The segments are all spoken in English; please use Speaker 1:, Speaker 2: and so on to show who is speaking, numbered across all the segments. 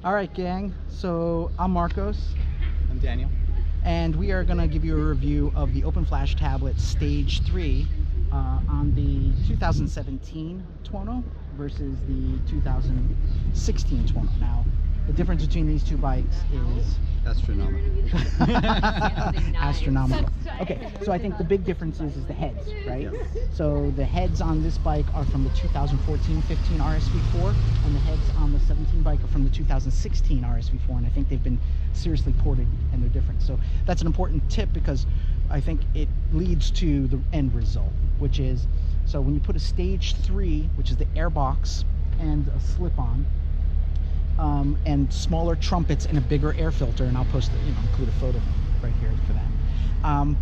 Speaker 1: All right, gang. So I'm Marcos,
Speaker 2: I'm Daniel.
Speaker 1: and we are going to give you a review of the OpenFlash tablet Stage 3 on the 2017 Tuono versus the 2016 Tuono. Now, the difference between these two bikes is
Speaker 2: Astronomical.
Speaker 1: astronomical. Okay, so I think the big difference is the heads, right?
Speaker 2: Yes.
Speaker 1: So the heads on this bike are from the 2014-15 RSV4, and the heads on the 17 bike are from the 2016 RSV4, and I think they've been seriously ported and they're different. So that's an important tip because I think it leads to the end result, which is, so when you put a Stage 3, which is the airbox and a slip-on, and smaller trumpets and a bigger air filter, and I'll post, include a photo right here for that.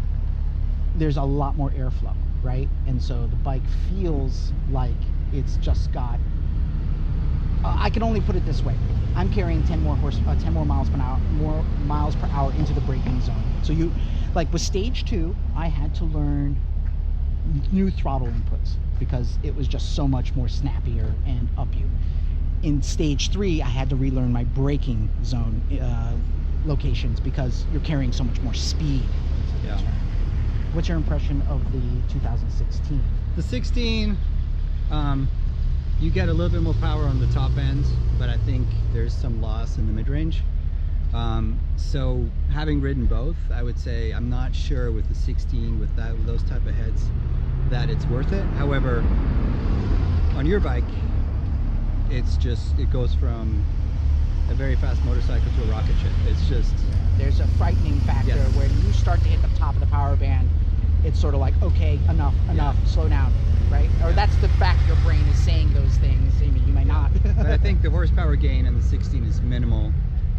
Speaker 1: There's a lot more airflow, right? And so the bike feels like it's just got. I can only put it this way: I'm carrying 10 more miles per hour into the braking zone. So you, like with Stage 2, I had to learn new throttle inputs because it was just so much more snappier and up you. In Stage 3, I had to relearn my braking zone locations because you're carrying so much more speed.
Speaker 2: Yeah.
Speaker 1: What's your impression of the 2016?
Speaker 2: The 16, you get a little bit more power on the top end, but I think there's some loss in the mid-range. So having ridden both, I would say I'm not sure with the 16 with those type of heads that it's worth it. However, on your bike, it goes from a very fast motorcycle to a rocket ship. It's just,
Speaker 1: there's a frightening factor where you start to hit the top of the power band. It's sort of like, okay, enough, slow down, right? Or that's the fact your brain is saying those things. I mean, you might not.
Speaker 2: But I think the horsepower gain in the 16 is minimal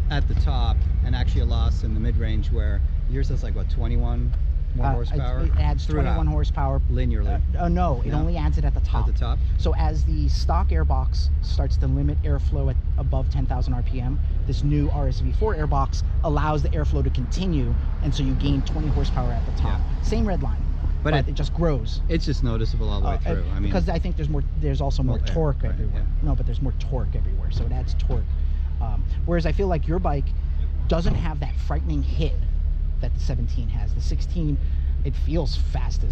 Speaker 2: at the top, and actually a loss in the mid-range, where yours has like what, 21 more horsepower?
Speaker 1: It adds 21 horsepower
Speaker 2: linearly.
Speaker 1: No, it only adds it at the top.
Speaker 2: At the top.
Speaker 1: So as the stock airbox starts to limit airflow at above 10,000 RPM, this new RSV4 airbox allows the airflow to continue, and so you gain 20 horsepower at the top. Same red line, but it just grows.
Speaker 2: It's just noticeable all the way through. I mean,
Speaker 1: because I think there's also more torque everywhere. No, but there's more torque everywhere, so it adds torque. Whereas I feel like your bike doesn't have that frightening hit that the 17 has. The 16, it feels fast.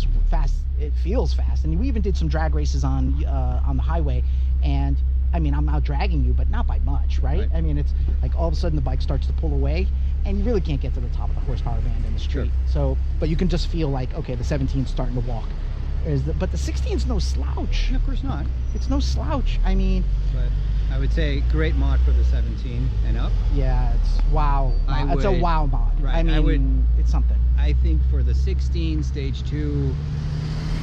Speaker 1: It feels fast, and we even did some drag races on the highway, and I mean, I'm out dragging you, but not by much, right? I mean, it's like all of a sudden the bike starts to pull away, and you really can't get to the top of the horsepower band in the street. So, but you can just feel like, okay, the 17's starting to walk. But the 16's no slouch.
Speaker 2: of course not.
Speaker 1: It's no slouch. I mean,
Speaker 2: but I would say great mod for the 17 and up.
Speaker 1: Yeah, it's wow. It's a wow mod. Right. I mean, it's something.
Speaker 2: I think for the 16, Stage 2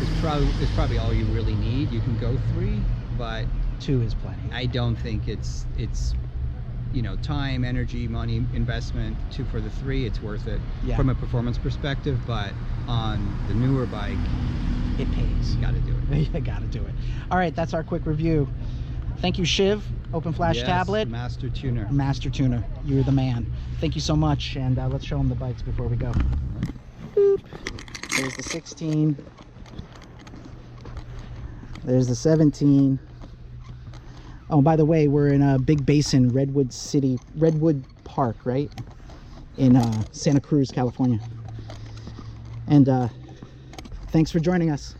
Speaker 2: is probably all you really need. You can go 3, but
Speaker 1: 2 is plenty.
Speaker 2: I don't think it's time, energy, money, investment for the 3. It's worth it from a performance perspective, but on the newer bike,
Speaker 1: it pays.
Speaker 2: You got to do it.
Speaker 1: You got to do it. All right, that's our quick review. Thank you, Shiv, OpenFlash tablet.
Speaker 2: Master tuner.
Speaker 1: Master tuner. You're the man. Thank you so much, and let's show them the bikes before we go. Boop. There's the 16. There's the 17. Oh, by the way, we're in a Big Basin, Redwood Park, right? In Santa Cruz, California. And thanks for joining us.